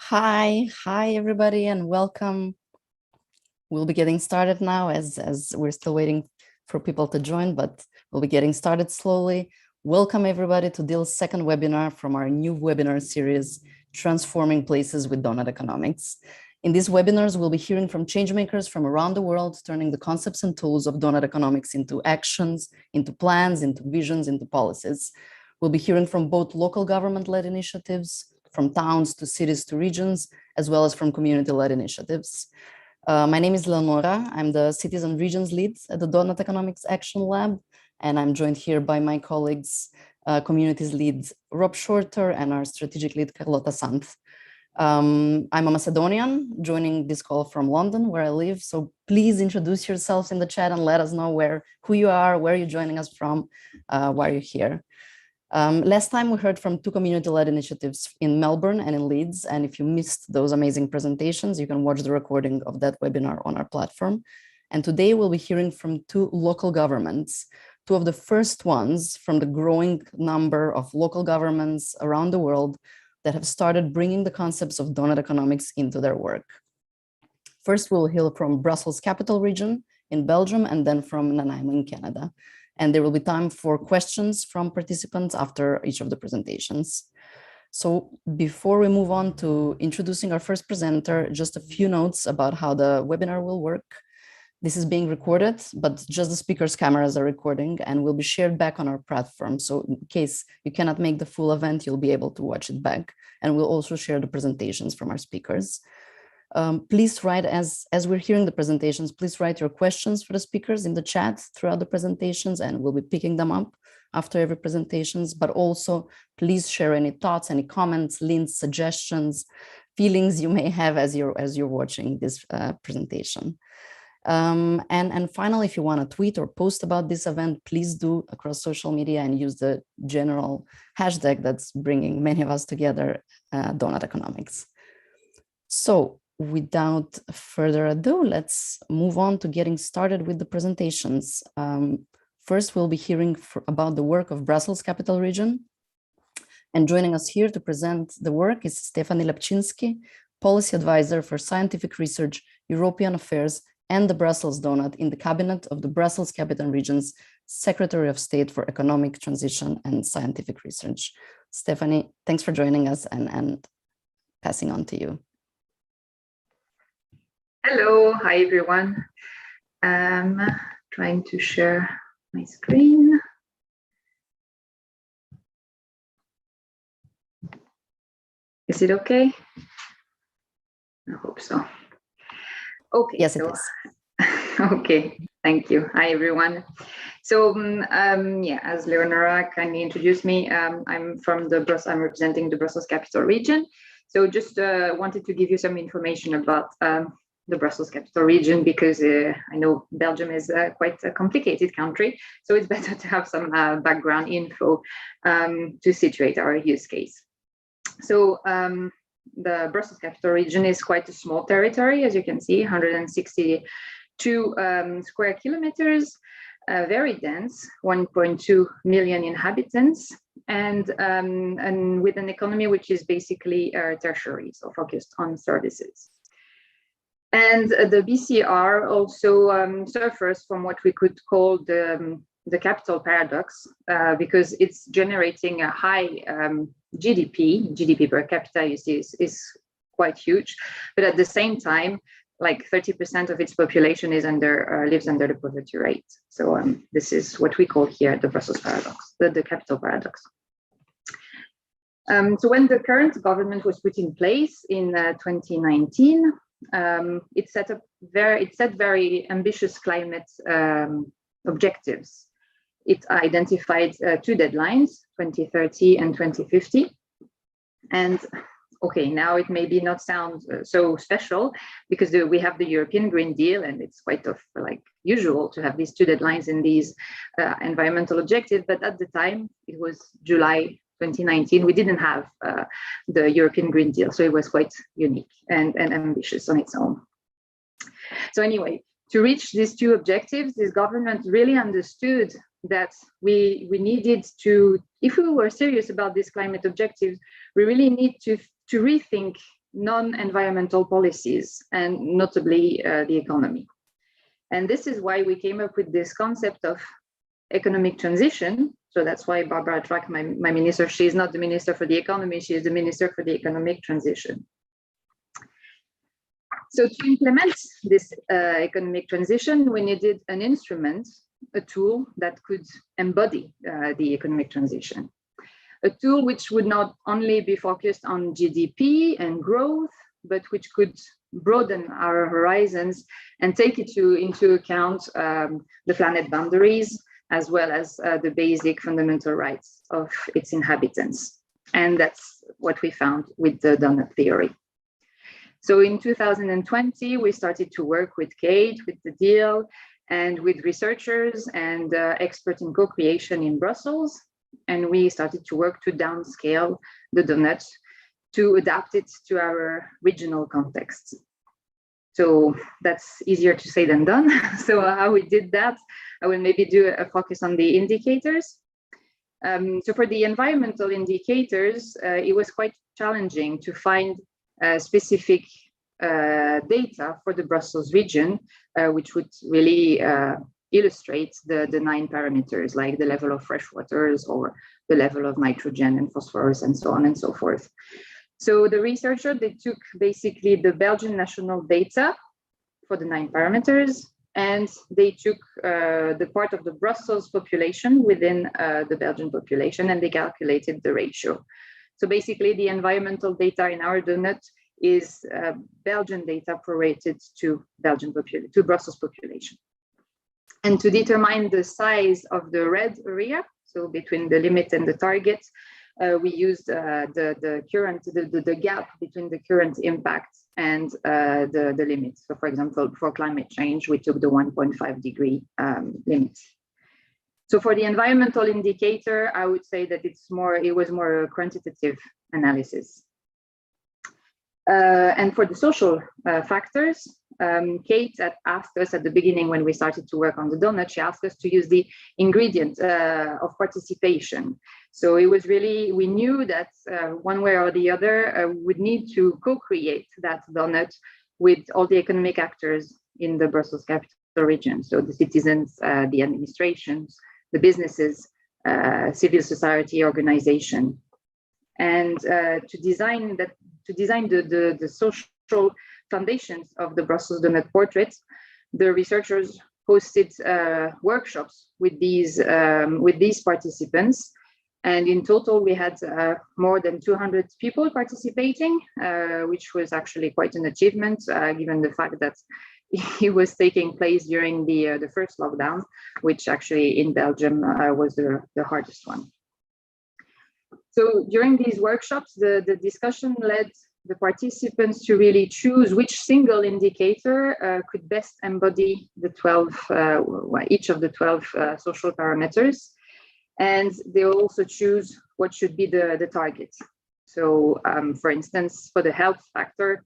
Hi everybody, and welcome. We'll be getting started now as we're still waiting for people to join, but we'll be getting started slowly. Welcome everybody to Dil's second webinar from our new webinar series, Transforming Places with Doughnut Economics. In these webinars, we'll be hearing from changemakers from around the world, turning the concepts and tools of Doughnut Economics into actions, into plans, into visions, into policies. We'll be hearing from both local government-led initiatives, from towns to cities to regions, as well as from community-led initiatives. My name is Leonora. I'm the Cities and Regions lead at the Doughnut Economics Action Lab, and I'm joined here by my colleagues, Communities lead Rob Shorter and our Strategic lead Carlota Sant. I'm a Macedonian, joining this call from London, where I live. So please introduce yourselves in the chat and let us know who you are, where you're joining us from, why you're here. Last time we heard from two community-led initiatives in Melbourne and in Leeds, and if you missed those amazing presentations, you can watch the recording of that webinar on our platform. And today we'll be hearing from two local governments, two of the first ones from the growing number of local governments around the world that have started bringing the concepts of Doughnut Economics into their work. First, we'll hear from Brussels Capital Region in Belgium, and then from Nanaimo in Canada. And there will be time for questions from participants after each of the presentations. So before we move on to introducing our first presenter, just a few notes about how the webinar will work. This is being recorded, but just the speakers' cameras are recording and will be shared back on our platform. So in case you cannot make the full event, you'll be able to watch it back. And we'll also share the presentations from our speakers. Please write, as we're hearing the presentations, please write your questions for the speakers in the chat throughout the presentations, and we'll be picking them up after every presentations. But also, please share any thoughts, any comments, links, suggestions, feelings you may have as you're watching this presentation. And finally, if you want to tweet or post about this event, please do across social media and use the general hashtag that's bringing many of us together, Doughnut Economics. So, without further ado, let's move on to getting started with the presentations. First, we'll be hearing about the work of Brussels Capital Region. And joining us here to present the work is Stéphanie Lepczynski, Policy Advisor for Scientific Research, European Affairs, and the Brussels Doughnut in the Cabinet of the Brussels Capital Region's Secretary of State for Economic Transition and Scientific Research. Stéphanie, thanks for joining us and passing on to you. Hello, hi everyone. I'm trying to share my screen. Is it okay? I hope so. Okay. Yes, it is. Okay, thank you. Hi everyone. So yeah, as Leonora kindly introduced me, I'm representing the Brussels Capital Region. So just wanted to give you some information about the Brussels Capital Region, because I know Belgium is quite a complicated country, so it's better to have some background info to situate our use case. So the Brussels Capital Region is quite a small territory, as you can see, 162 square kilometers, very dense, 1.2 million inhabitants, and with an economy which is basically tertiary, so focused on services. And the BCR also suffers from what we could call the capital paradox, because it's generating a high GDP per capita, you see, is quite huge, but at the same time, like 30% of its population is lives under the poverty rate. So this is what we call here the Brussels paradox, the capital paradox. So when the current government was put in place in 2019, it set very ambitious climate objectives. It identified two deadlines, 2030 and 2050. And okay, now it maybe not sound so special, because we have the European Green Deal, and it's quite usual to have these two deadlines in these environmental objectives. But at the time, it was July 2019, we didn't have the European Green Deal, so it was quite unique and ambitious on its own. So anyway, to reach these two objectives, this government really understood that we needed to, if we were serious about these climate objectives, we really need to rethink non-environmental policies, and notably the economy. And this is why we came up with this concept of economic transition. So that's why Barbara Track, my minister, she is not the minister for the economy, she is the minister for the economic transition. So to implement this economic transition, we needed an instrument, a tool that could embody the economic transition. A tool which would not only be focused on GDP and growth, but which could broaden our horizons and take into account the planet boundaries, as well as the basic fundamental rights of its inhabitants. And that's what we found with the Doughnut theory. So in 2020, we started to work with Kate, with the deal, and with researchers and experts in co-creation in Brussels. And we started to work to downscale the Doughnut to adapt it to our regional context. So that's easier to say than done. So how we did that, I will maybe do a focus on the indicators. So for the environmental indicators, it was quite challenging to find specific data for the Brussels region, which would really illustrate the 9 parameters, like the level of fresh waters or the level of nitrogen and phosphorus and so on and so forth. So the researcher, they took basically the Belgian national data for the 9 parameters, and they took the part of the Brussels population within the Belgian population, and they calculated the ratio. So basically the environmental data in our Doughnut is Belgian data prorated to Brussels population. And to determine the size of the red area, so between the limit and the target, we used the gap between the current impact and the limit. So for example, for climate change, we took the 1.5 degree limit. So for the environmental indicator, I would say that it was more a quantitative analysis. And for the social factors, Kate had asked us at the beginning when we started to work on the Doughnut, she asked us to use the ingredient of participation. So it was really, we knew that one way or the other would need to co-create that Doughnut with all the economic actors in the Brussels capital region. So the citizens, the administrations, the businesses, civil society organization. And to design the social foundations of the Brussels Doughnut portrait, the researchers hosted workshops with these participants. And in total, we had more than 200 people participating, which was actually quite an achievement, given the fact that it was taking place during the first lockdown, which actually in Belgium was the hardest one. So during these workshops, the discussion led the participants to really choose which single indicator could best embody the 12, each of the 12 social parameters. And they also choose what should be the target. So for instance, for the health factor,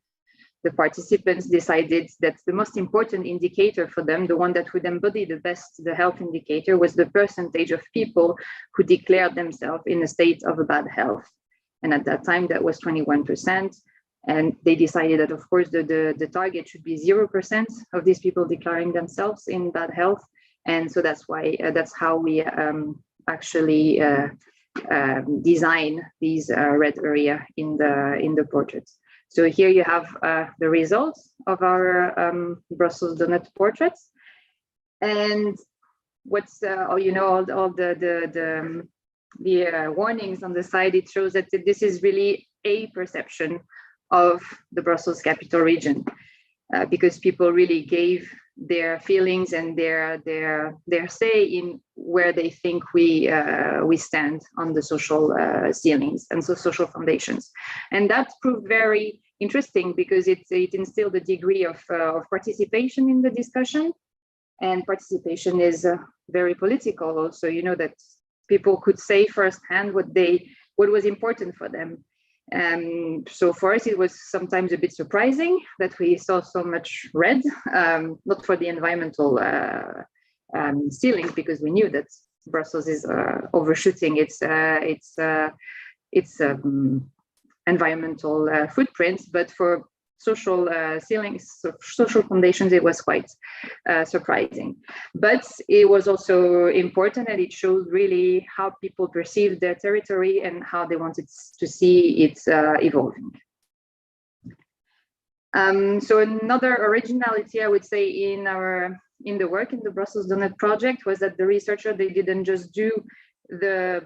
the participants decided that the most important indicator for them, the one that would embody the best, the health indicator, was the percentage of people who declared themselves in a state of bad health. And at that time, that was 21%. And they decided that, of course, the target should be 0% of these people declaring themselves in bad health. And so that's why, that's how we actually design these red area in the portraits. So here you have the results of our Brussels Doughnut portraits, and what's all the warnings on the side. It shows that this is really a perception of the Brussels capital region, because people really gave their feelings and their say in where they think we stand on the social ceilings and so social foundations. And that proved very interesting because it instilled a degree of participation in the discussion. And participation is very political also, you know, that people could say firsthand what was important for them. So for us, it was sometimes a bit surprising that we saw so much red, not for the environmental ceiling, because we knew that Brussels is overshooting its environmental footprints, but for social ceilings, social foundations, it was quite surprising. But it was also important, and it showed really how people perceived their territory and how they wanted to see it evolving. So another originality, I would say, in the work in the Brussels Doughnut project was that the researcher, they didn't just do the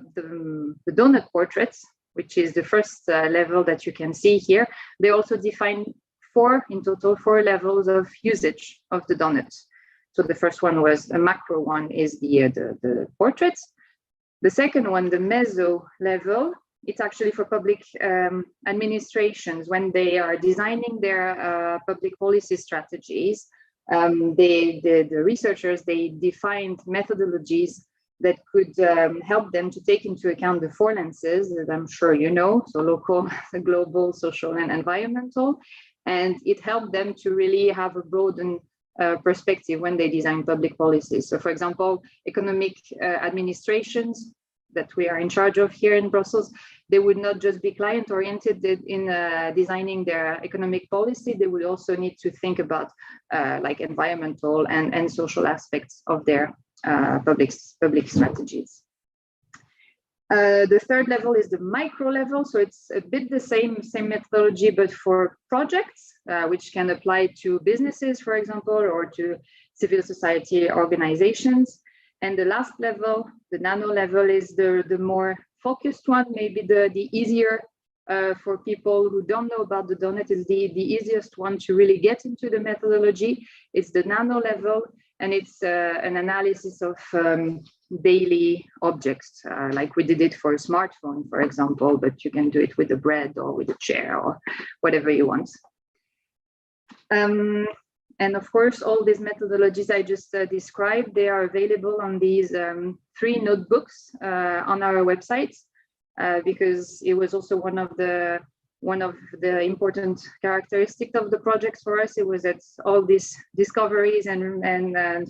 donut portraits, which is the first level that you can see here. They also defined in total four levels of usage of the donuts. So the first one was a macro one, is the portraits. The second one, the meso level, it's actually for public administrations when they are designing their public policy strategies. The researchers, they defined methodologies that could help them to take into account the four lenses that I'm sure you know, so local, global, social, and environmental. And it helped them to really have a broadened perspective when they design public policies. So for example, economic administrations that we are in charge of here in Brussels, they would not just be client-oriented in designing their economic policy, they would also need to think about like environmental and social aspects of their public strategies. The third level is the micro level. So it's a bit the same methodology, but for projects, which can apply to businesses, for example, or to civil society organizations. And the last level, the nano level, is the more focused one, maybe the easier for people who don't know about the donut, is the easiest one to really get into the methodology. It's the nano level, and it's an analysis of daily objects, like we did it for a smartphone, for example, but you can do it with a bread or with a chair or whatever you want. And of course, all these methodologies I just described, they are available on these 3 notebooks on our website, because it was also one of the important characteristics of the projects for us. It was that all these discoveries and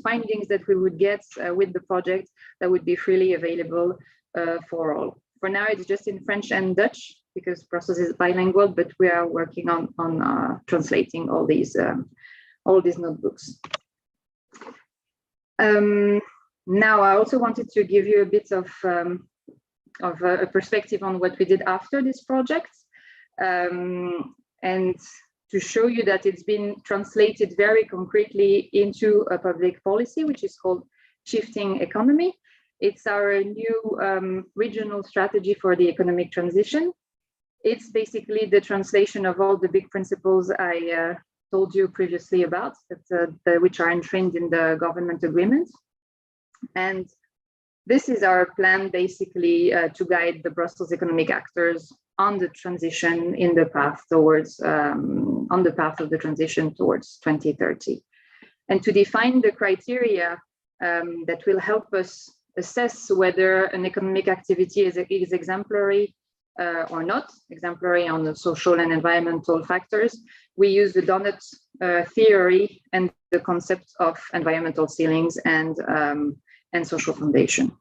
findings that we would get with the project that would be freely available for all. For now, it's just in French and Dutch because Brussels is bilingual, but we are working on translating all these notebooks. Now, I also wanted to give you a bit of a perspective on what we did after this project. And to show you that it's been translated very concretely into a public policy, which is called Shifting Economy. It's our new regional strategy for the economic transition. It's basically the translation of all the big principles I told you previously about, which are enshrined in the government agreement. And this is our plan basically to guide the Brussels economic actors on the transition in the path towards, on the path of the transition towards 2030. And to define the criteria that will help us assess whether an economic activity is exemplary or not, exemplary on the social and environmental factors, we use the Doughnut theory and the concept of environmental ceilings and social foundation.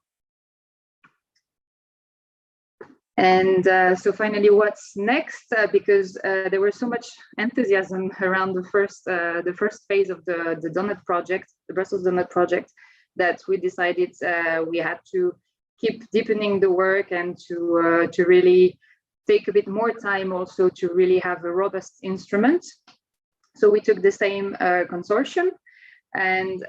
And so finally, what's next? Because there was so much enthusiasm around the first phase of the Doughnut project, the Brussels Doughnut project, that we decided we had to keep deepening the work and to really take a bit more time also to really have a robust instrument. So we took the same consortium, and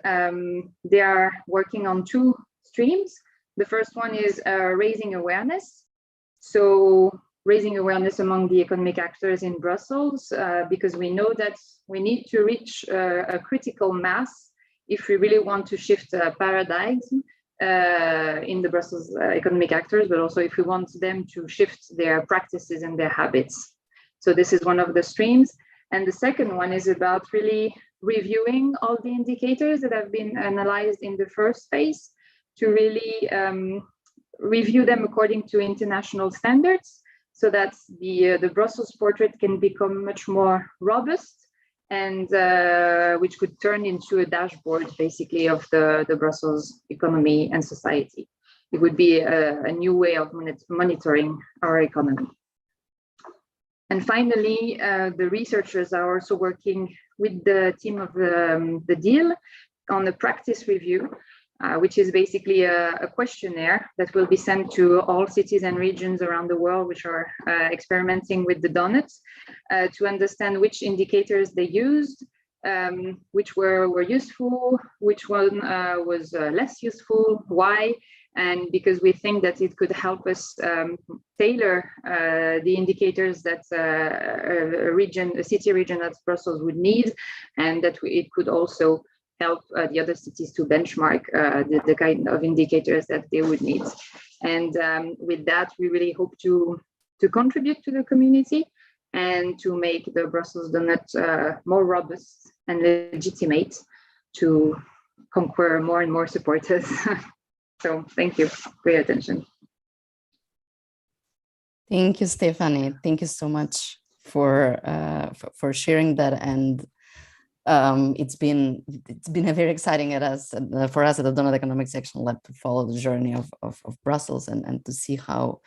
they are working on 2 streams. The first one is raising awareness. So raising awareness among the economic actors in Brussels, because we know that we need to reach a critical mass if we really want to shift paradigms in the Brussels economic actors, but also if we want them to shift their practices and their habits. So this is one of the streams. And the second one is about really reviewing all the indicators that have been analyzed in the first phase to really review them according to international standards, so that the Brussels portrait can become much more robust and which could turn into a dashboard basically of the Brussels economy and society. It would be a new way of monitoring our economy. And finally, the researchers are also working with the team of the deal on a practice review, which is basically a questionnaire that will be sent to all cities and regions around the world which are experimenting with the donuts to understand which indicators they used, which were useful, which one was less useful, why, and because we think that it could help us tailor the indicators that a city region as Brussels would need, and that it could also help the other cities to benchmark the kind of indicators that they would need. And with that, we really hope to contribute to the community and to make the Brussels donut more robust and legitimate to conquer more and more supporters. So thank you for your attention. Thank you, Stéphanie. Thank you so much for sharing that. And it's been a very exciting for us at the Doughnut Economics Action Lab to follow the journey of Brussels and to see how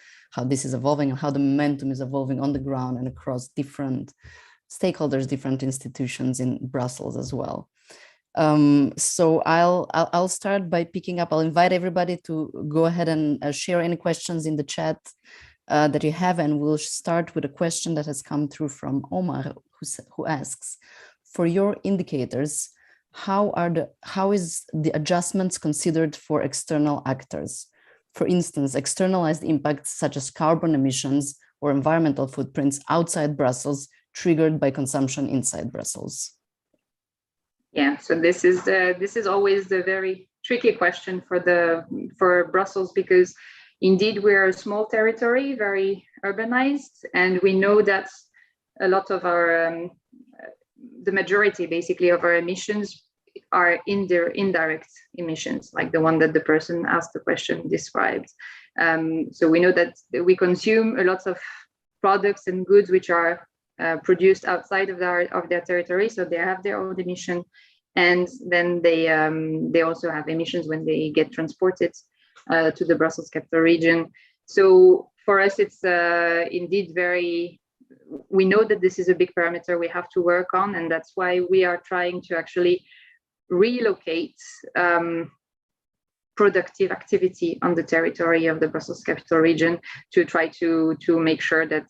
this is evolving and how the momentum is evolving on the ground and across different stakeholders, different institutions in Brussels as well. So I'll start by picking up. I'll invite everybody to go ahead and share any questions in the chat that you have, and we'll start with a question that has come through from Omar, who asks, for your indicators, how is the adjustments considered for external actors? For instance, externalized impacts such as carbon emissions or environmental footprints outside Brussels triggered by consumption inside Brussels. Yeah, so this is always the very tricky question for Brussels, because indeed we're a small territory, very urbanized, and we know that a lot of our the majority basically of our emissions are indirect emissions, like the one that the person asked the question described. So we know that we consume a lot of products and goods which are produced outside of their territory, so they have their own emission, and then they also have emissions when they get transported to the Brussels capital region. So for us, it's indeed we know that this is a big parameter we have to work on, and that's why we are trying to actually relocate productive activity on the territory of the Brussels capital region to try to make sure that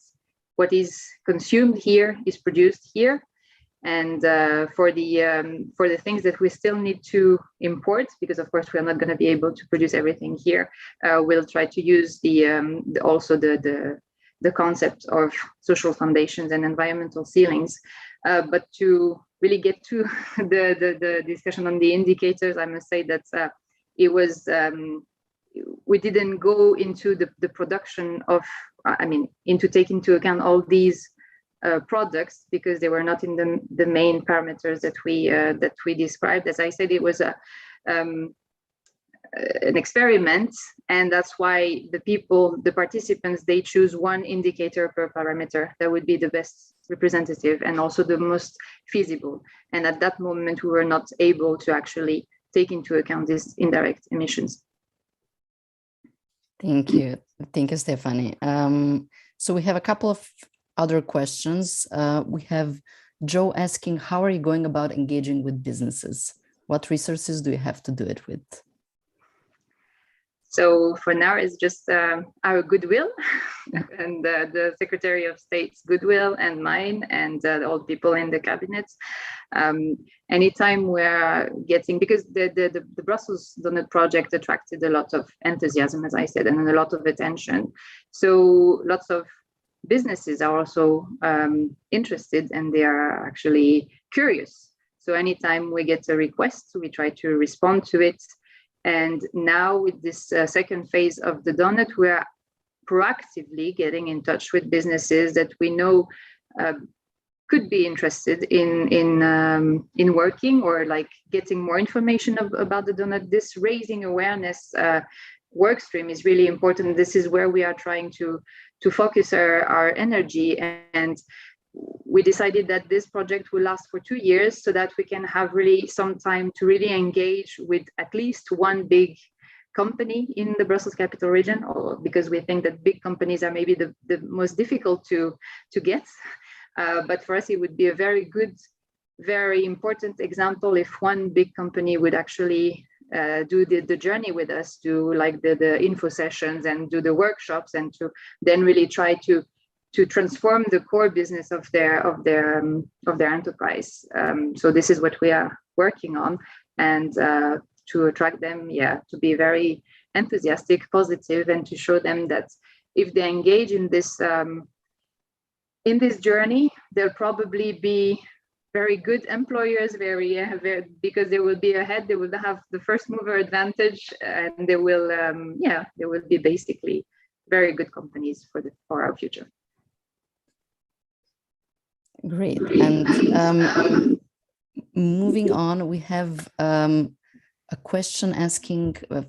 what is consumed here is produced here. And for the things that we still need to import, because of course we are not going to be able to produce everything here, we'll try to use also the concept of social foundations and environmental ceilings. But to really get to the discussion on the indicators, I must say that it was we didn't go into the production of, into taking into account all these products, because they were not in the main parameters that we described. As I said, it was an experiment, and that's why the participants, they choose one indicator per parameter that would be the best representative and also the most feasible. And at that moment, we were not able to actually take into account these indirect emissions. Thank you, Stéphanie. So we have a couple of other questions. We have Joe asking, how are you going about engaging with businesses? What resources do you have to do it with? So for now, it's just our goodwill and the Secretary of State's goodwill and mine and all the people in the cabinet. Anytime we're getting, because the Brussels Donut project attracted a lot of enthusiasm, as I said, and a lot of attention. So lots of businesses are also interested, and they are actually curious. So anytime we get a request, we try to respond to it. And now with this second phase of the donut, we're proactively getting in touch with businesses that we know could be interested in working or like getting more information about the donut. This raising awareness work stream is really important. This is where we are trying to focus our energy, and we decided that this project will last for 2 years so that we can have really some time to really engage with at least one big company in the Brussels capital region, or because we think that big companies are maybe the most difficult to get. But for us, it would be a very good, very important example if one big company would actually do the journey with us, do like the info sessions and do the workshops, and to then really try to transform the core business of their enterprise. So this is what we are working on, and to attract them, to be very enthusiastic, positive, and to show them that if they engage in this journey, they'll probably be very good employers, very because they will be ahead. They will have the first mover advantage, and they will be basically very good companies for our future. Great. And moving on, we have a question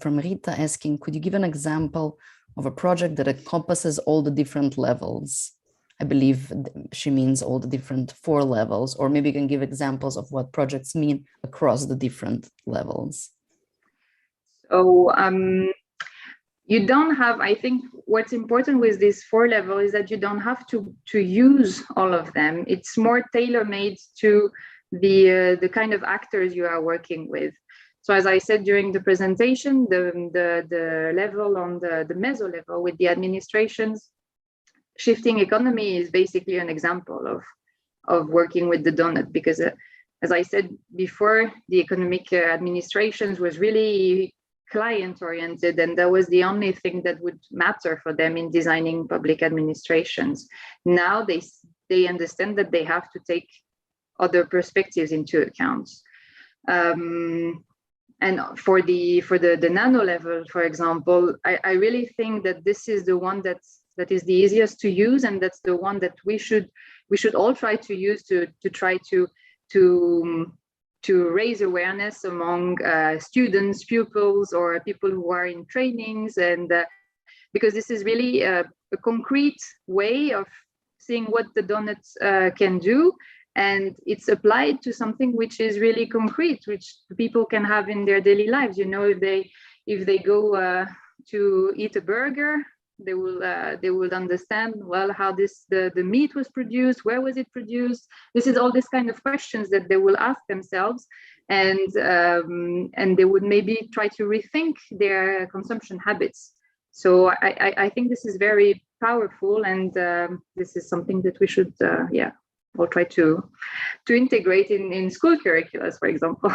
from Rita asking, could you give an example of a project that encompasses all the different levels? I believe she means all the different 4 levels, or maybe you can give examples of what projects mean across the different levels. So you don't have, I think what's important with this 4 level is that you don't have to use all of them. It's more tailor-made to the kind of actors you are working with. So as I said during the presentation, the level on the meso level with the administrations, shifting economy is basically an example of working with the Doughnut, because as I said before, the economic administrations was really client oriented, and that was the only thing that would matter for them in designing public administrations. Now they understand that they have to take other perspectives into account. And for the nano level, for example, I really think that this is the one that is the easiest to use, and that's the one that we should all try to use to try to raise awareness among students, pupils, or people who are in trainings, and because this is really a concrete way of seeing what the Doughnut can do, and it's applied to something which is really concrete, which people can have in their daily lives. You know, if they go to eat a burger, they will understand, well, how the meat was produced, where was it produced. This is all this kind of questions that they will ask themselves, and they would maybe try to rethink their consumption habits. So I think this is very powerful, and this is something that we should we'll try to integrate in school curricula, for example.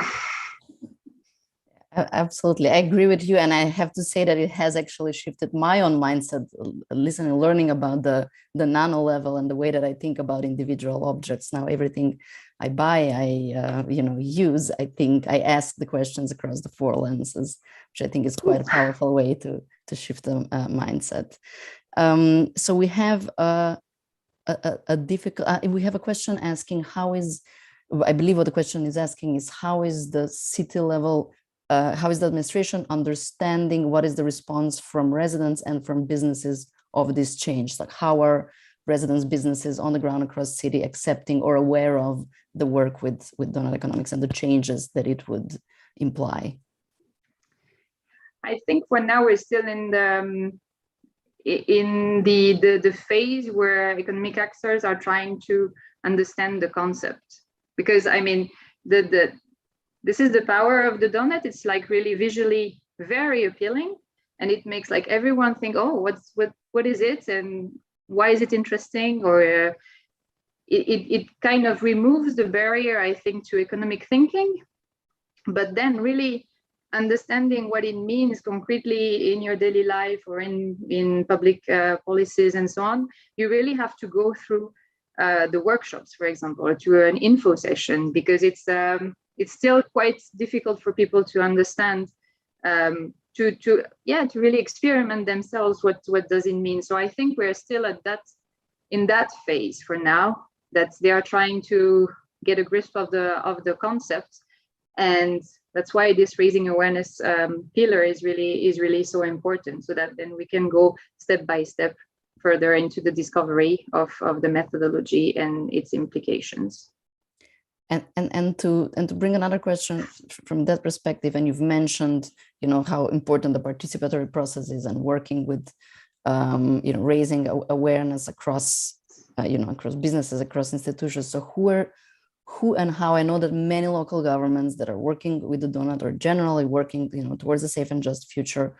Absolutely, I agree with you, and I have to say that it has actually shifted my own mindset, learning about the nano level and the way that I think about individual objects. Now, everything I buy, I use. I think I ask the questions across the 4 lenses, which I think is quite a powerful way to shift the mindset. So we have we have a question asking I believe what the question is asking is, how is the city level? How is the administration understanding what is the response from residents and from businesses of this change? Like, how are residents, businesses on the ground across the city accepting or aware of the work with Doughnut Economics and the changes that it would imply? I think for now we're still in the phase where economic actors are trying to understand the concept, because I mean this is the power of the Doughnut. It's like really visually very appealing, and it makes like everyone think, oh, what is it, and why is it interesting? Or it kind of removes the barrier, I think, to economic thinking. But then really understanding what it means concretely in your daily life or in public policies and so on, you really have to go through the workshops, for example, or to an info session, because it's still quite difficult for people to understand, to really experiment themselves what does it mean. So I think we're still in that phase for now, that they are trying to get a grasp of the concept, and that's why this raising awareness pillar is really so important, so that then we can go step by step further into the discovery of the methodology and its implications. And to bring another question from that perspective, and you've mentioned, how important the participatory process is and working with, raising awareness across, across businesses, across institutions. So who and how? I know that many local governments that are working with the Doughnut or generally working, towards a safe and just future,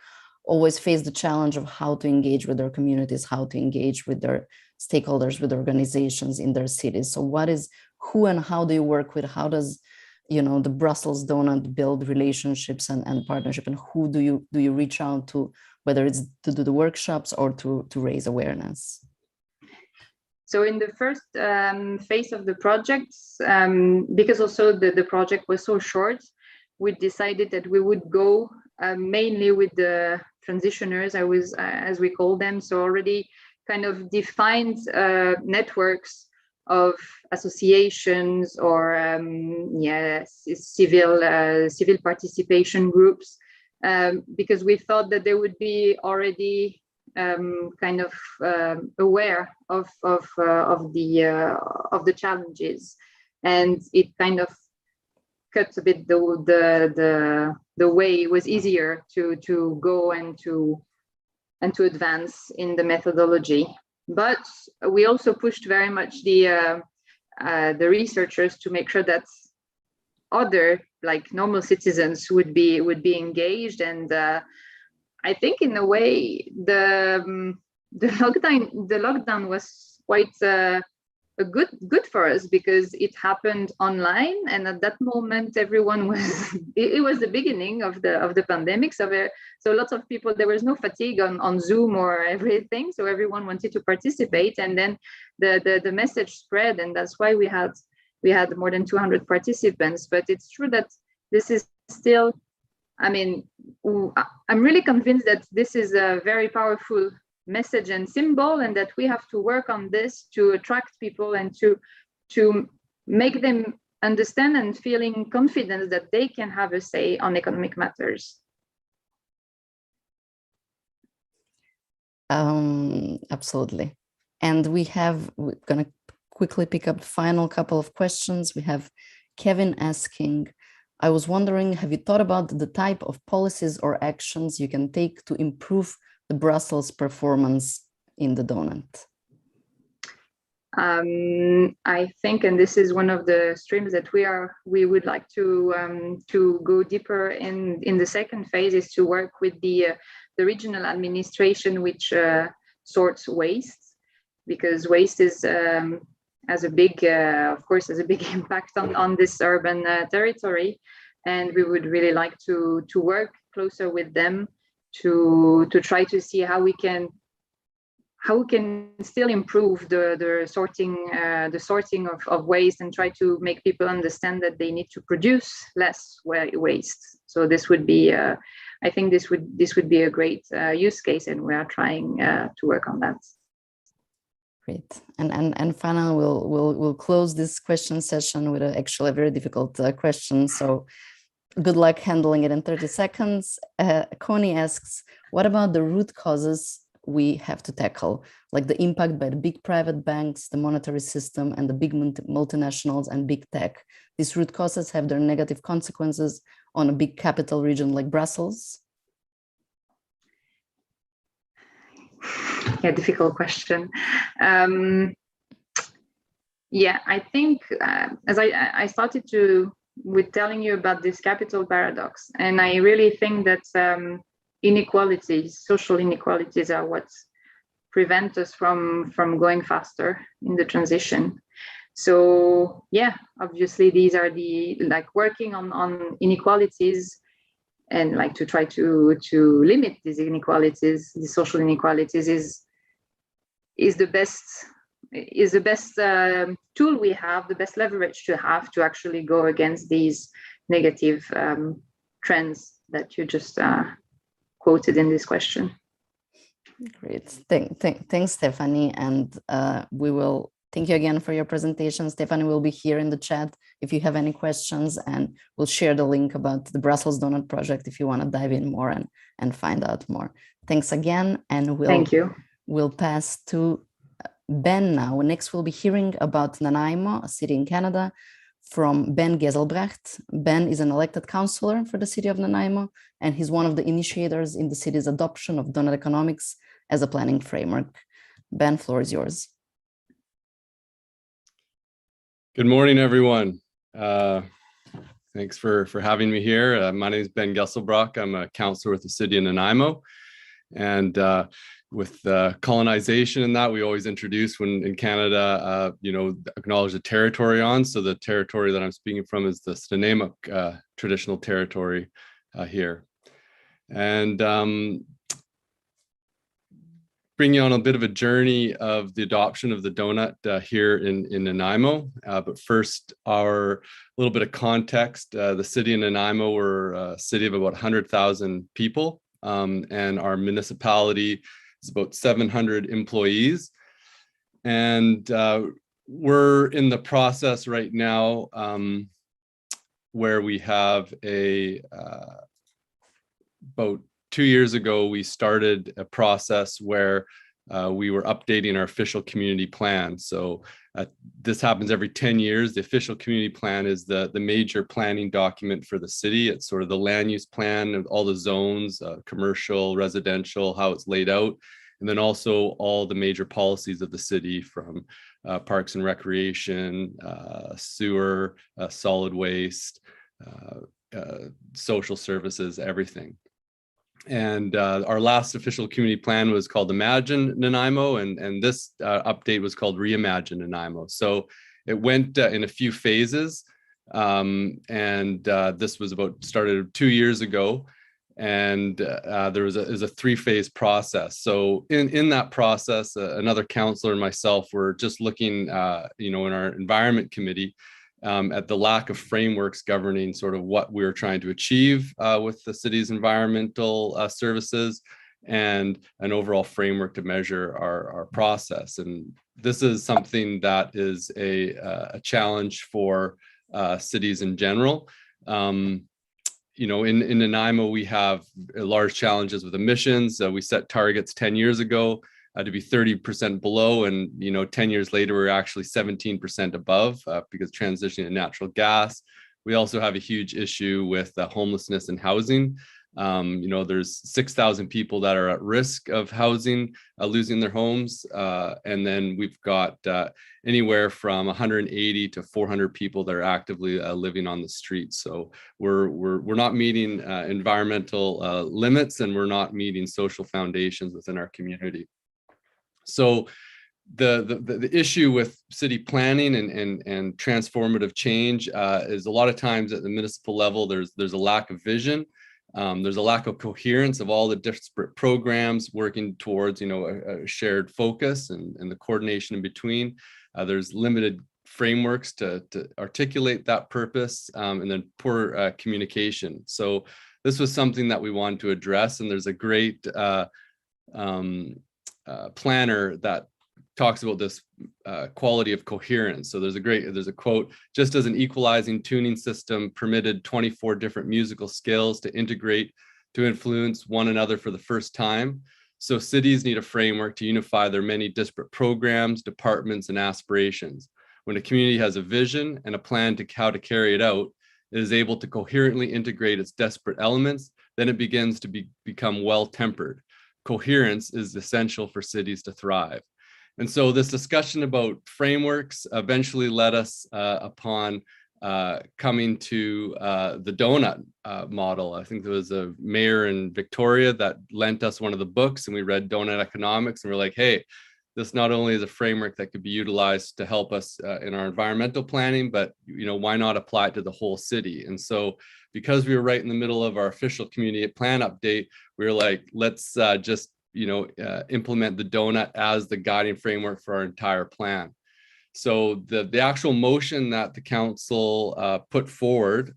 always face the challenge of how to engage with their communities, how to engage with their stakeholders, with organizations in their cities. So who and how do you work with? How does, the Brussels Doughnut build relationships and partnership? And who do you reach out to, whether it's to do the workshops or to raise awareness? So in the first phase of the project, because also the project was so short, we decided that we would go mainly with the transitioners, as we call them. So already kind of defined networks of associations or civil participation groups, because we thought that they would be already kind of aware of the challenges, and it kind of cut a bit the way. It was easier to go and to advance in the methodology. But we also pushed very much the researchers to make sure that other, like, normal citizens would be engaged. And I think in a way the lockdown was quite good for us, because it happened online, and at that moment everyone was it was the beginning of the pandemic, so lots of people, there was no fatigue on Zoom or everything, so everyone wanted to participate, and then the message spread, and that's why we had more than 200 participants. But it's true that this is still, I'm really convinced that this is a very powerful message and symbol, and that we have to work on this to attract people and to make them understand and feeling confident that they can have a say on economic matters. Absolutely. And we're going to quickly pick up the final couple of questions. We have Kevin asking, I was wondering, have you thought about the type of policies or actions you can take to improve the Brussels performance in the Doughnut? I think, and this is one of the streams that we would like to go deeper in the second phase, is to work with the regional administration, which sorts waste, because waste has a big impact on this urban territory, and we would really like to work closer with them to try to see how we can still improve the sorting of waste, and try to make people understand that they need to produce less waste. So this would be, I think this would be a great use case, and we are trying to work on that. Great. And finally, we'll close this question session with actually a very difficult question. So good luck handling it in 30 seconds. Connie asks, what about the root causes we have to tackle, like the impact by the big private banks, the monetary system, and the big multinationals and big tech? These root causes have their negative consequences on a big capital region like Brussels. Yeah, difficult question. Yeah, I think as I started with telling you about this capital paradox, and I really think that inequalities, social inequalities, are what prevent us from going faster in the transition. So yeah, obviously these are working on inequalities, and to try to limit these inequalities, the social inequalities, is the best tool we have, the best leverage to have to actually go against these negative trends that you just quoted in this question. Great. Thanks, Stéphanie. And we will thank you again for your presentation. Stéphanie will be here in the chat if you have any questions, and we'll share the link about the Brussels Doughnut project if you want to dive in more and find out more. Thanks again. And thank you. We'll pass to Ben now. Next, we'll be hearing about Nanaimo, a city in Canada. from Ben Geselbracht. Ben is an elected councillor for the city of Nanaimo, and he's one of the initiators in the city's adoption of Doughnut Economics as a planning framework. Ben, floor is yours. Good morning, everyone. Thanks for having me here. My name is Ben Geselbracht. I'm a councillor with the city of Nanaimo. And with colonization and that, we always introduce when in Canada, acknowledge the territory on. So the territory that I'm speaking from is the Nanaimo traditional territory here. And bring you on a bit of a journey of the adoption of the Doughnut here in Nanaimo. But first, a little bit of context. The city of Nanaimo, we're a city of about 100,000 people, and our municipality is about 700 employees. And we're in the process right now where we have about 2 years ago, we started a process where we were updating our official community plan. So this happens every 10 years. The official community plan is the major planning document for the city. It's sort of the land use plan of all the zones, commercial, residential, how it's laid out. And then also all the major policies of the city from parks and recreation, sewer, solid waste, social services, everything. And our last official community plan was called Imagine Nanaimo, and this update was called Reimagine Nanaimo. So it went in a few phases, and this was started 2 years ago, and there was a three-phase process. So in that process, another councillor and myself were just looking, in our environment committee, at the lack of frameworks governing sort of what we were trying to achieve with the city's environmental services, and an overall framework to measure our process. And this is something that is a challenge for cities in general. In Nanaimo, we have large challenges with emissions. We set targets 10 years ago to be 30% below, and 10 years later we're actually 17% above because transitioning to natural gas. We also have a huge issue with homelessness and housing. There's 6,000 people that are at risk of housing, losing their homes, and then we've got anywhere from 180 to 400 people that are actively living on the streets. So we're not meeting environmental limits, and we're not meeting social foundations within our community. So the issue with city planning and transformative change is a lot of times at the municipal level, there's a lack of vision. There's a lack of coherence of all the disparate programs working towards, a shared focus and the coordination in between. There's limited frameworks to articulate that purpose, and then poor communication. So this was something that we wanted to address, and there's a great planner that talks about this quality of coherence. So there's a quote: just as an equalizing tuning system permitted 24 different musical scales to integrate to influence one another for the first time, so cities need a framework to unify their many disparate programs, departments, and aspirations. When a community has a vision and a plan to how to carry it out, it is able to coherently integrate its disparate elements, then it begins to become well-tempered. Coherence is essential for cities to thrive. And so this discussion about frameworks eventually led us upon coming to the Doughnut model. I think there was a mayor in Victoria that lent us one of the books, and we read Doughnut Economics, and we're like, hey, this not only is a framework that could be utilized to help us in our environmental planning, but why not apply it to the whole city? And so because we were right in the middle of our official community plan update, we were like, let's just implement the Doughnut as the guiding framework for our entire plan. So the actual motion that the council put forward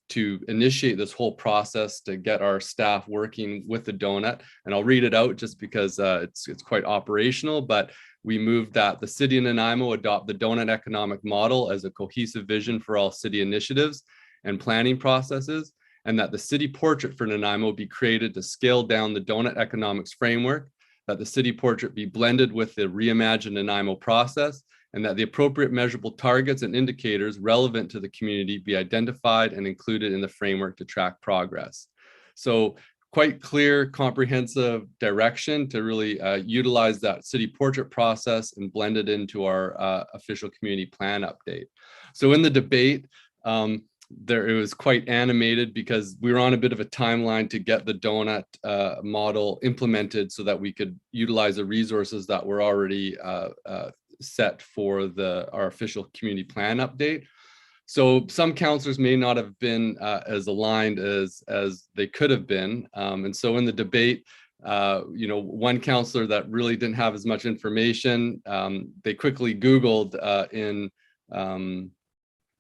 to initiate this whole process to get our staff working with the Doughnut, and I'll read it out just because it's quite operational, but we moved that the city of Nanaimo adopt the Doughnut economic model as a cohesive vision for all city initiatives and planning processes, and that the city portrait for Nanaimo be created to scale down the Doughnut economics framework, that the city portrait be blended with the Reimagine Nanaimo process, and that the appropriate measurable targets and indicators relevant to the community be identified and included in the framework to track progress. So quite clear, comprehensive direction to really utilize that city portrait process and blend it into our official community plan update. So in the debate, it was quite animated because we were on a bit of a timeline to get the Doughnut model implemented so that we could utilize the resources that were already set for our official community plan update. So some councillors may not have been as aligned as they could have been. And so in the debate, one councillor that really didn't have as much information, they quickly Googled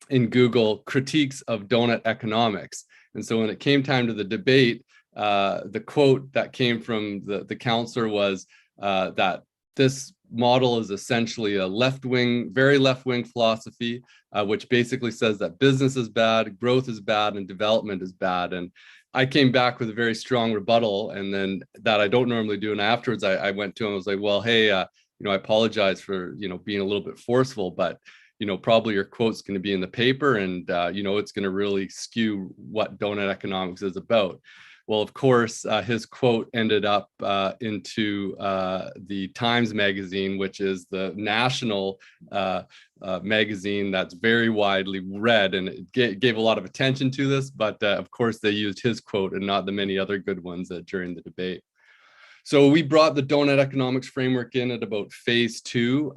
in Google critiques of Doughnut Economics. And so when it came time to the debate, the quote that came from the councillor was that this model is essentially a very left-wing philosophy, which basically says that business is bad, growth is bad, and development is bad. And I came back with a very strong rebuttal, and then that I don't normally do. And afterwards, I went to him. I was like, "Well, hey, I apologize for being a little bit forceful, but probably your quote's going to be in the paper, and it's going to really skew what Doughnut Economics is about." Well, of course, his quote ended up into the Times magazine, which is the national magazine that's very widely read, and it gave a lot of attention to this. But of course, they used his quote and not the many other good ones during the debate. So we brought the Doughnut Economics framework in at about phase 2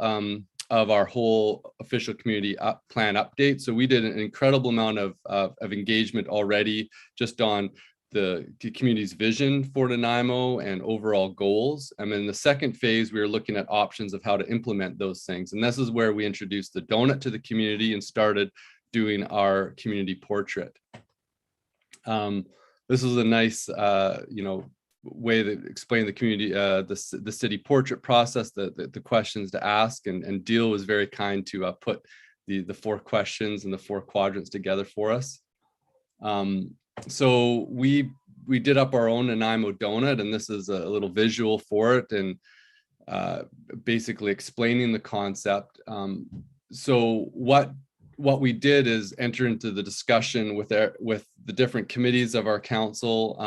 of our whole official community plan update. So we did an incredible amount of engagement already just on the community's vision for Nanaimo and overall goals. And then the second phase, we were looking at options of how to implement those things. And this is where we introduced the Doughnut to the community and started doing our community portrait. This was a nice, way to explain the community, the city portrait process, the questions to ask, and Deal was very kind to put the 4 questions and the 4 quadrants together for us. So we did up our own Nanaimo Doughnut, and this is a little visual for it, and basically explaining the concept. So what we did is enter into the discussion with the different committees of our council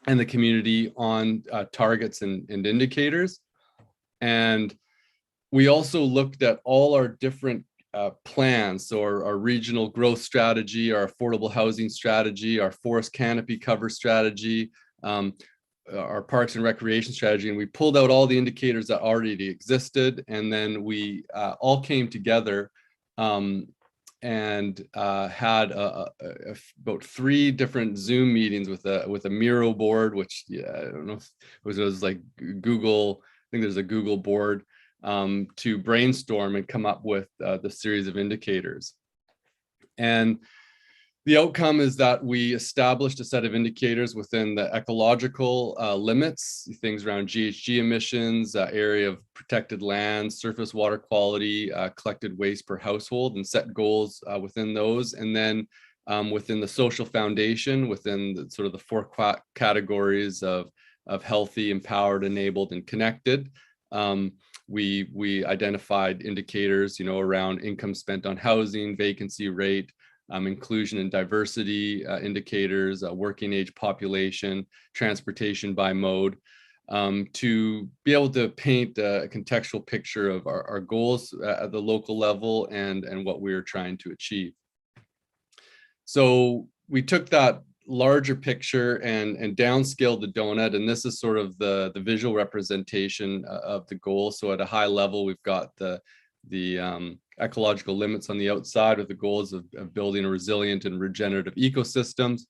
and the community on targets and indicators. And we also looked at all our different plans, so our regional growth strategy, our affordable housing strategy, our forest canopy cover strategy, our parks and recreation strategy, and we pulled out all the indicators that already existed, and then we all came together and had about 3 different Zoom meetings with a Miro board, which I don't know if it was like Google. I think there's a Google board to brainstorm and come up with the series of indicators. And the outcome is that we established a set of indicators within the ecological limits, things around GHG emissions, area of protected land, surface water quality, collected waste per household, and set goals within those. And then within the social foundation, within the sort of the 4 categories of healthy, empowered, enabled, and connected, we identified indicators, around income spent on housing, vacancy rate, inclusion and diversity indicators, working age population, transportation by mode, to be able to paint a contextual picture of our goals at the local level and what we were trying to achieve. So we took that larger picture and downscaled the Doughnut, and this is sort of the visual representation of the goal. So at a high level, we've got the ecological limits on the outside with the goals of building a resilient and regenerative ecosystems,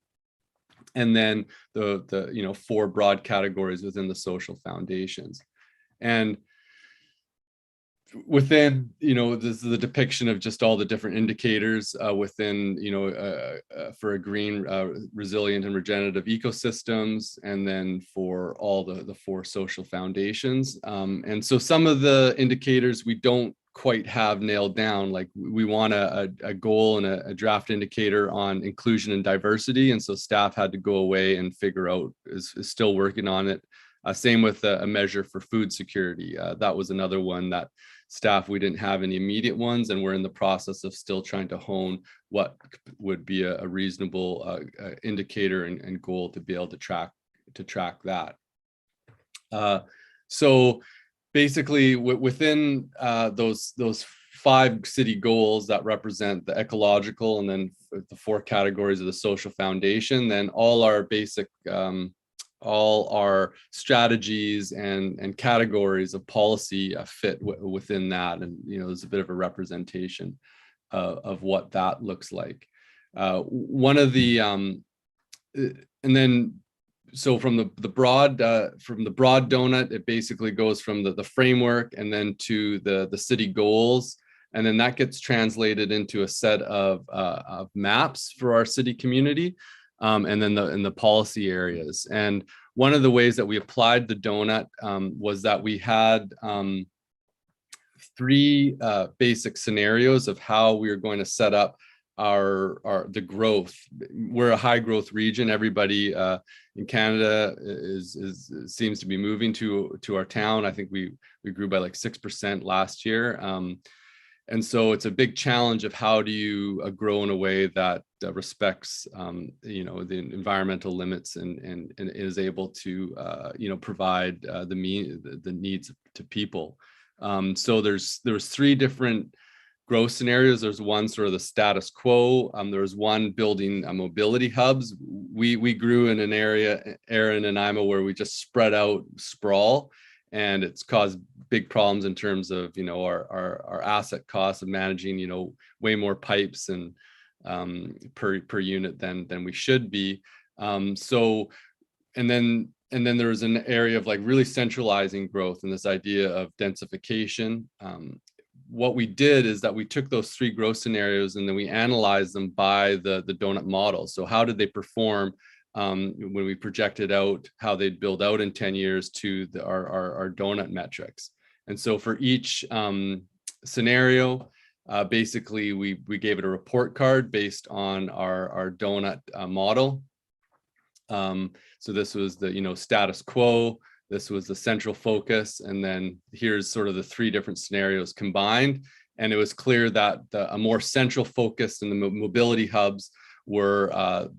and then the 4 broad categories within the social foundations. And within, this is the depiction of just all the different indicators within, for a green, resilient and regenerative ecosystems, and then for all the 4 social foundations. And so some of the indicators we don't quite have nailed down, like we want a goal and a draft indicator on inclusion and diversity. And so staff had to go away and figure out, is still working on it. Same with a measure for food security. That was another one that staff, we didn't have any immediate ones, and we're in the process of still trying to hone what would be a reasonable indicator and goal to be able to track that. So basically, within those 5 city goals that represent the ecological, and then the 4 categories of the social foundation, then all our basic all our strategies and categories of policy fit within that. And, there's a bit of a representation of what that looks like. One of the, and then, so from the broad donut, it basically goes from the framework and then to the city goals. And then that gets translated into a set of maps for our city community. And then in the policy areas. And one of the ways that we applied the donut was that we had 3 basic scenarios of how we are going to set up the growth. We're a high growth region. Everybody in Canada seems to be moving to our town. I think we grew by like 6% last year. And so it's a big challenge of how do you grow in a way that respects, the environmental limits and is able to, provide the needs to people. So there was 3 different growth scenarios. There's one sort of the status quo. There was one building mobility hubs. We grew in an area in Nanaimo where we just spread out sprawl. And it's caused big problems in terms of, our asset costs of managing, way more pipes and per unit than we should be. So, and then there was an area of like really centralizing growth and this idea of densification. What we did is that we took those 3 growth scenarios and then we analyzed them by the donut model. So how did they perform when we projected out how they'd build out in 10 years to our donut metrics. And so for each scenario, basically we gave it a report card based on our donut model. So this was the status quo, this was the central focus, and then here's sort of the 3 different scenarios combined. And it was clear that a more central focus in the mobility hubs were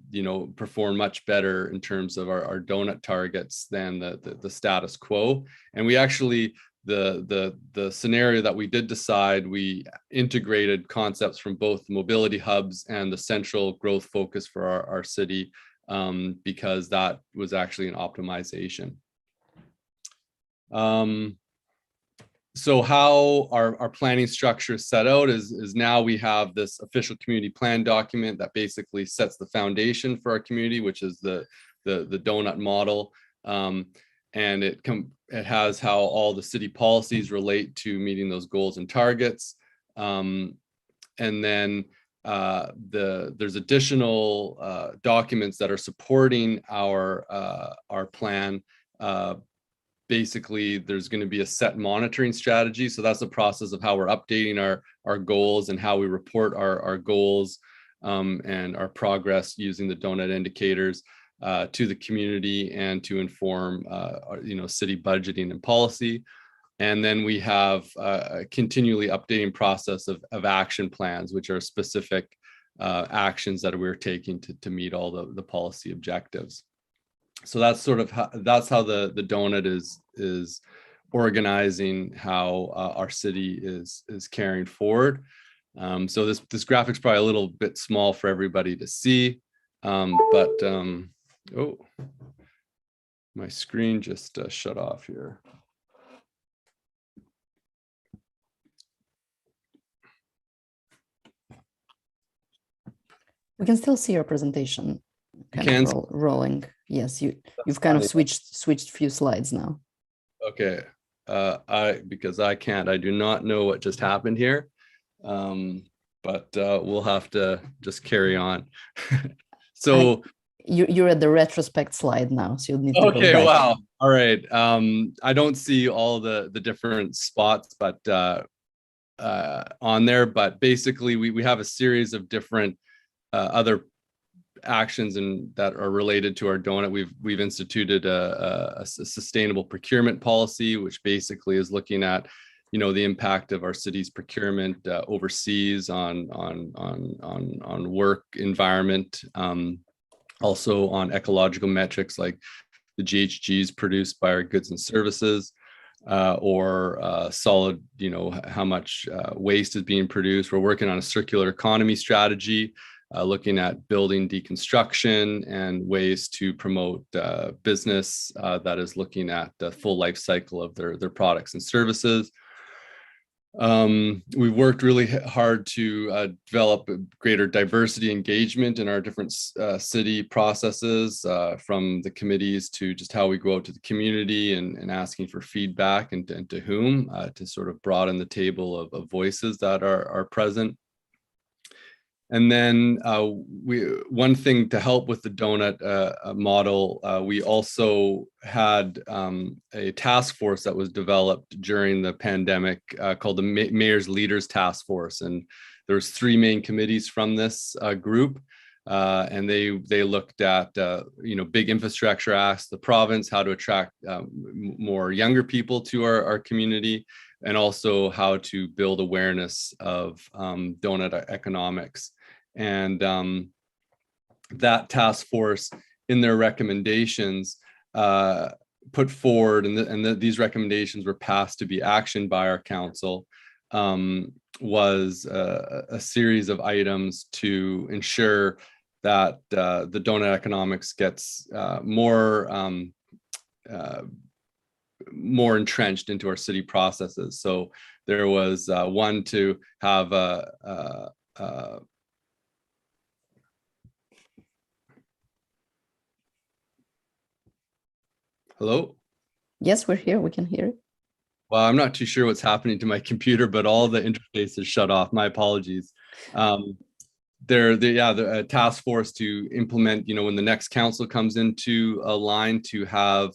perform much better in terms of our donut targets than the status quo. And we actually, the scenario that we did decide, we integrated concepts from both mobility hubs and the central growth focus for our city, because that was actually an optimization. So how our planning structure is set out is now we have this official community plan document that basically sets the foundation for our community, which is the donut model. And it has how all the city policies relate to meeting those goals and targets. And then there's additional documents that are supporting our plan. Basically, there's going to be a set monitoring strategy. So that's the process of how we're updating our goals and how we report our goals and our progress using the donut indicators to the community and to inform city budgeting and policy. And then we have a continually updating process of action plans, which are specific actions that we're taking to meet all the policy objectives. So that's sort of how the donut is organizing how our city is carrying forward. So this graphic's probably a little bit small for everybody to see, but oh, my screen just shut off here. We can still see your presentation kind of rolling. Yes, you've kind of switched few slides now. Okay, because I do not know what just happened here, but we'll have to just carry on. So You're at the retrospect slide now, so you'll need to go okay, back. wow, all right. I don't see all the different spots, but on there, but basically we have a series of different other actions and that are related to our donut. We've instituted a sustainable procurement policy, which basically is looking at the impact of our city's procurement overseas on work environment, also on ecological metrics like the GHGs produced by our goods and services, or solid, how much waste is being produced. We're working on a circular economy strategy, looking at building deconstruction and ways to promote business that is looking at the full life cycle of their products and services. We've worked really hard to develop greater diversity engagement in our different city processes, from the committees to just how we go out to the community and asking for feedback and to whom, to sort of broaden the table of voices that are present. And then one thing to help with the Doughnut model, we also had a task force that was developed during the pandemic called the Mayor's Leaders Task Force. And there's 3 main committees from this group. And they looked at, big infrastructure asks the province, how to attract more younger people to our community, and also how to build awareness of Doughnut Economics. And that task force, in their recommendations, put forward, and these recommendations were passed to be actioned by our council, was a series of items to ensure that the Doughnut Economics gets more entrenched into our city processes. So there was one to have Hello? Yes, we're here. We can hear it. Well, I'm not too sure what's happening to my computer, but all the interface is shut off. My apologies. The task force to implement, when the next council comes into a line, to have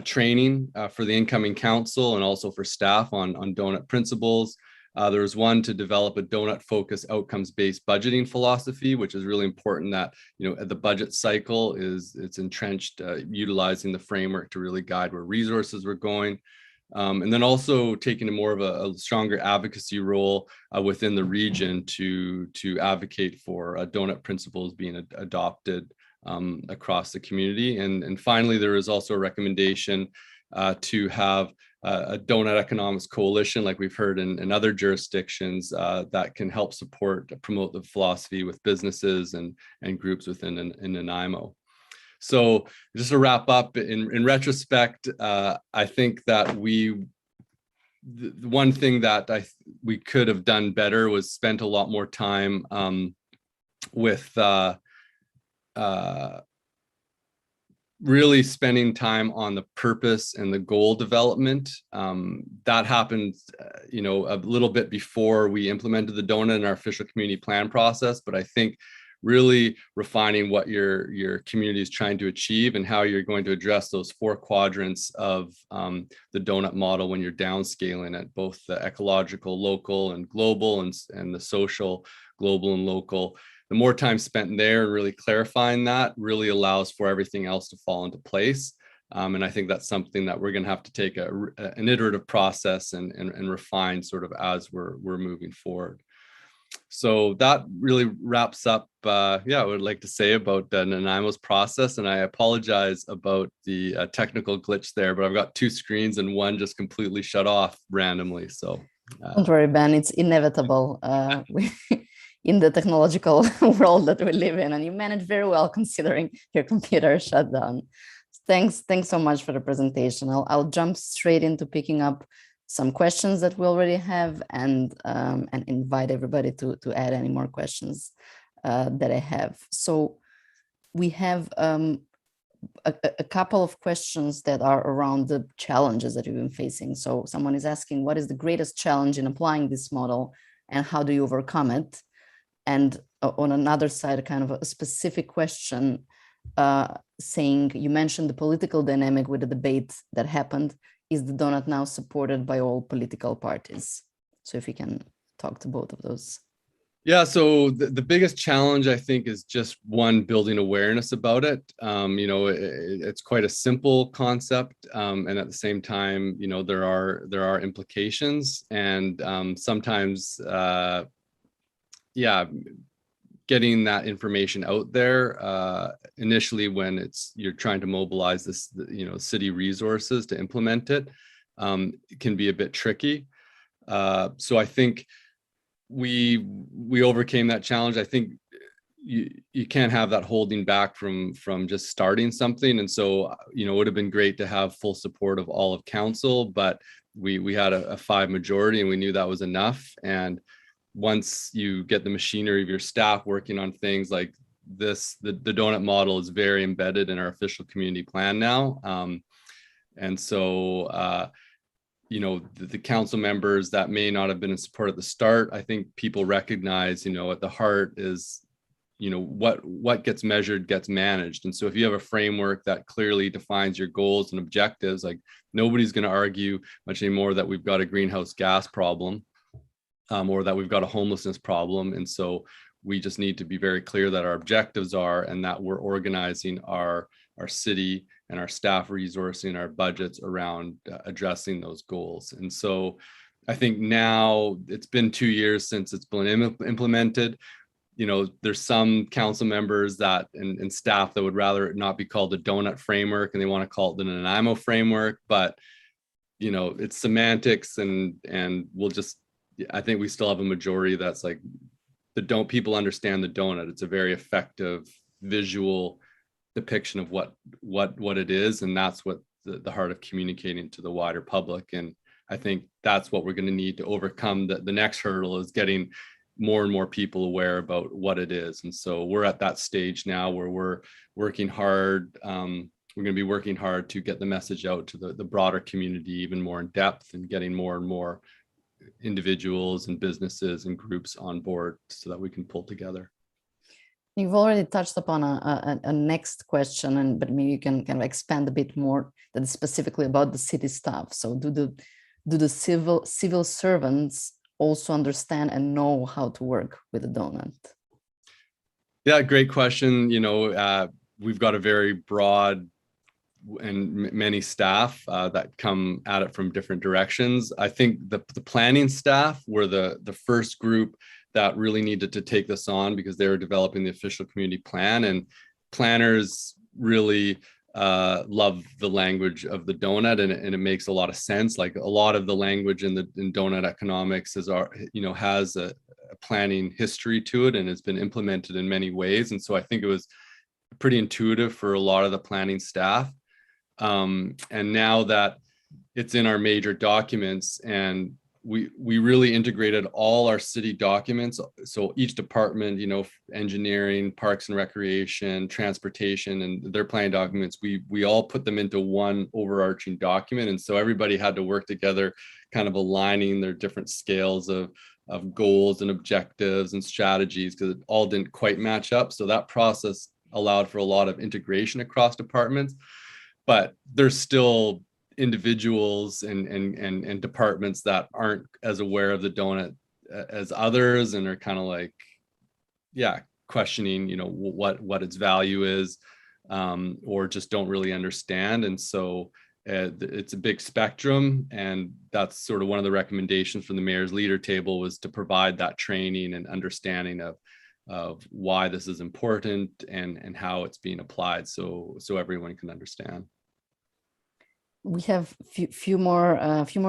training for the incoming council and also for staff on Doughnut principles. There's one to develop a Doughnut-focused outcomes-based budgeting philosophy, which is really important that, at the budget cycle it's entrenched, utilizing the framework to really guide where resources were going. And then also taking a more of a stronger advocacy role within the region to advocate for Doughnut principles being adopted across the community. And finally, there is also a recommendation to have a Doughnut Economics coalition, like we've heard in other jurisdictions, that can help promote the philosophy with businesses and groups within Nanaimo. So just to wrap up, in retrospect, I think that the one thing that we could have done better was spent a lot more time with really spending time on the purpose and the goal development. That happened, a little bit before we implemented the Doughnut in our official community plan process. But I think really refining what your community is trying to achieve and how you're going to address those 4 quadrants of the Doughnut model when you're downscaling at both the ecological, local, and global, and the social, global, and local. The more time spent there and really clarifying that really allows for everything else to fall into place. And I think that's something that we're going to have to take an iterative process and refine sort of as we're moving forward. So that really wraps up, I would like to say about Nanaimo's process. And I apologize about the technical glitch there, but I've got 2 screens and one just completely shut off randomly. So don't worry, Ben, it's inevitable. In the technological world that we live in, and you manage very well considering your computer shut down. Thanks so much for the presentation. I'll jump straight into picking up some questions that we already have and invite everybody to add any more questions that I have. So we have a couple of questions that are around the challenges that you've been facing. So someone is asking, what is the greatest challenge in applying this model and how do you overcome it? And on another side, kind of a specific question saying, you mentioned the political dynamic with the debate that happened. Is the Doughnut now supported by all political parties? So if you can talk to both of those. Yeah, so the biggest challenge, I think, is just one, building awareness about it. It's quite a simple concept, and at the same time, there are implications, and sometimes, yeah, getting that information out there initially when you're trying to mobilize this, city resources to implement it, can be a bit tricky. So I think we overcame that challenge. I think you can't have that holding back from just starting something. And so, it would have been great to have full support of all of council, but we had a 5 majority, and we knew that was enough. And once you get the machinery of your staff working on things like this, the donut model is very embedded in our official community plan now. And so, the council members that may not have been in support at the start, I think people recognize, at the heart is, what gets measured gets managed. And so if you have a framework that clearly defines your goals and objectives, like, nobody's going to argue much anymore that we've got a greenhouse gas problem, or that we've got a homelessness problem. And so we just need to be very clear that our objectives are, and that we're organizing our city and our staff resourcing our budgets around addressing those goals. And so I think now it's been 2 years since it's been implemented. There's some council members that and staff that would rather it not be called the donut framework, and they want to call it the Nanaimo framework, but it's semantics, and I think we still have a majority that's like, people understand the donut. It's a very effective visual depiction of what it is, and that's what the heart of communicating to the wider public. And I think that's what we're going to need to overcome. The next hurdle is getting more and more people aware about what it is. And so we're at that stage now where we're working hard. We're going to be working hard to get the message out to the broader community even more in depth, and getting more and more individuals and businesses and groups on board so that we can pull together. You've already touched upon a next question, but maybe you can kind of expand a bit more, that is specifically about the city staff. So do the civil servants also understand and know how to work with a donut? Yeah, great question. We've got a very broad and many staff that come at it from different directions. I think the planning staff were the first group that really needed to take this on, because they were developing the official community plan, and planners really love the language of the donut, and it makes a lot of sense. Like, a lot of the language in Doughnut Economics has a planning history to it, and it's been implemented in many ways. And so I think it was pretty intuitive for a lot of the planning staff. And now that it's in our major documents, and we really integrated all our city documents. So each department, engineering, parks and recreation, transportation, and their planning documents, we all put them into one overarching document. And so everybody had to work together, kind of aligning their different scales of goals and objectives and strategies, because it all didn't quite match up. So that process allowed for a lot of integration across departments, but there's still individuals and departments that aren't as aware of the donut as others, and are kind of like, questioning, what its value is, or just don't really understand. And so it's a big spectrum, and that's sort of one of the recommendations from the mayor's leader table, was to provide that training and understanding of why this is important and how it's being applied, so everyone can understand. We have few more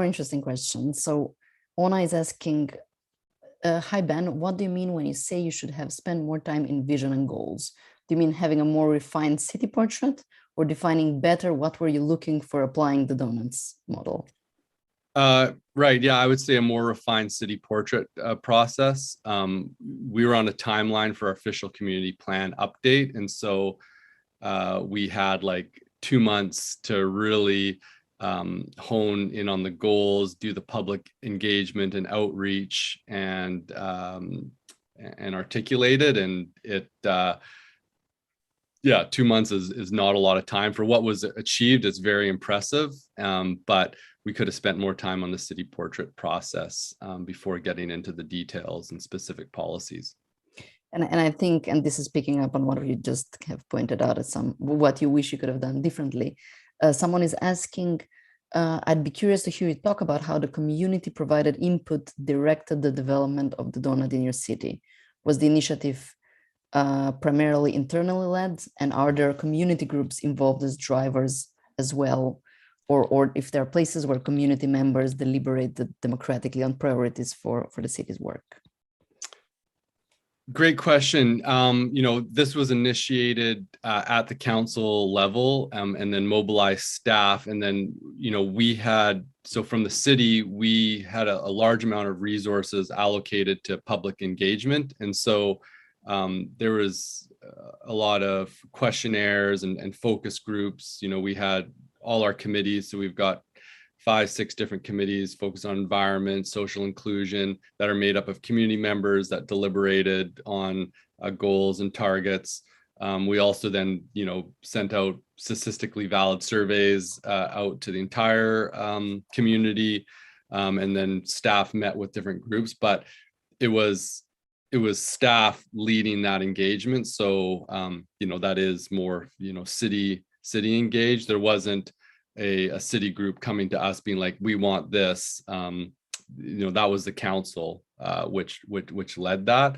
interesting questions. So Ona is asking, hi Ben, what do you mean when you say you should have spent more time in vision and goals? Do you mean having a more refined city portrait, or defining better what were you looking for applying the donuts model? Right, yeah, I would say a more refined city portrait process. We were on a timeline for our official community plan update, and so we had like 2 months to really hone in on the goals, do the public engagement and outreach, and articulate it. And it 2 months is not a lot of time for what was achieved. It's very impressive, but we could have spent more time on the city portrait process before getting into the details and specific policies. And I think, and this is picking up on what you just have pointed out as what you wish you could have done differently. Someone is asking, I'd be curious to hear you talk about how the community provided input directed the development of the donut in your city. Was the initiative primarily internally led, and are there community groups involved as drivers as well? Or if there are places where community members deliberate democratically on priorities for the city's work? Great question. This was initiated at the council level and then mobilized staff. And then, so from the city, we had a large amount of resources allocated to public engagement. And so there was a lot of questionnaires and focus groups. We had all our committees. So we've got 5-6 different committees focused on environment, social inclusion, that are made up of community members that deliberated on goals and targets. We also then, sent out statistically valid surveys out to the entire community, and then staff met with different groups. But it was staff leading that engagement. So, that is more, city engaged. There wasn't a city group coming to us being like, we want this. That was the council which led that.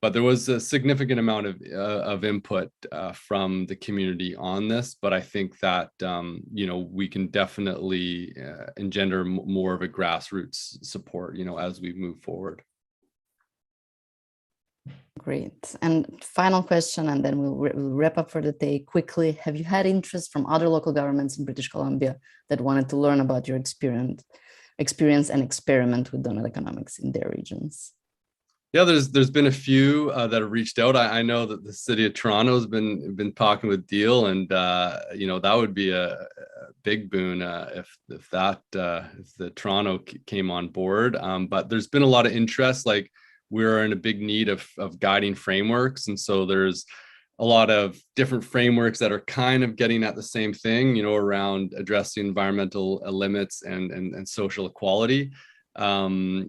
But there was a significant amount of input from the community on this. But I think that we can definitely engender more of a grassroots support as we move forward. Great. And final question, and then we'll wrap up for the day quickly. Have you had interest from other local governments in British Columbia that wanted to learn about your experience and experiment with Doughnut Economics in their regions? Yeah, there's been a few that have reached out. I know that the city of Toronto has been talking with Deal, and that would be a big boon if the Toronto came on board. But there's been a lot of interest. Like, we're in a big need of guiding frameworks. And so there's a lot of different frameworks that are kind of getting at the same thing, around addressing environmental limits and social equality. My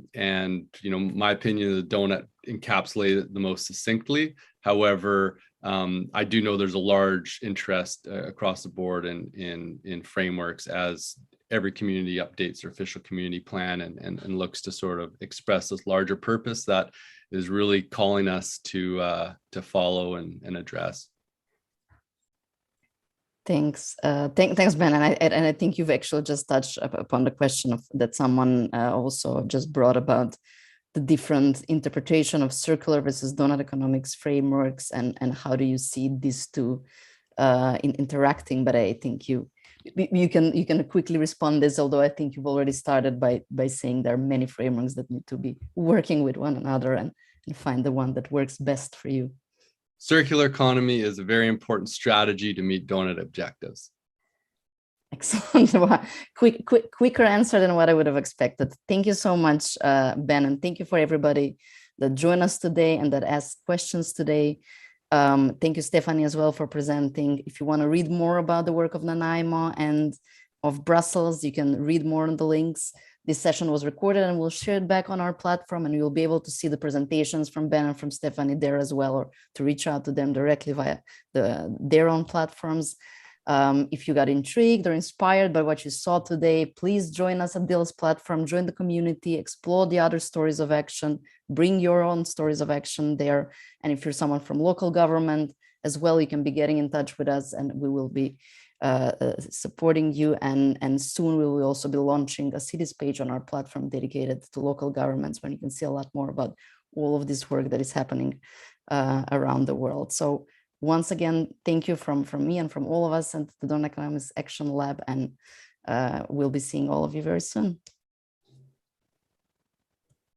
opinion, the donut encapsulated it the most succinctly. However, I do know there's a large interest across the board in frameworks as every community updates their official community plan and looks to sort of express this larger purpose that is really calling us to follow and address. Thanks. Thanks, Ben. And I think you've actually just touched upon the question that someone also just brought about the different interpretation of circular versus Doughnut Economics frameworks, and how do you see these two interacting? But I think you can quickly respond this, although I think you've already started by saying there are many frameworks that need to be working with one another and find the one that works best for you. Circular economy is a very important strategy to meet donut objectives. Excellent. Quicker answer than what I would have expected. Thank you so much, Ben, and thank you for everybody that joined us today and that asked questions today. Thank you, Stéphanie, as well, for presenting. If you want to read more about the work of Nanaimo and of Brussels, you can read more on the links. This session was recorded and we'll share it back on our platform, and you'll be able to see the presentations from Ben and from Stéphanie there as well, or to reach out to them directly via their own platforms. If you got intrigued or inspired by what you saw today, please join us at Deal's platform, join the community, explore the other stories of action, bring your own stories of action there. And if you're someone from local government as well, you can be getting in touch with us, and we will be supporting you. And soon we will also be launching a cities page on our platform dedicated to local governments, when you can see a lot more about all of this work that is happening around the world. So once again, thank you from me and from all of us and the Doughnut Economics Action Lab, and we'll be seeing all of you very soon.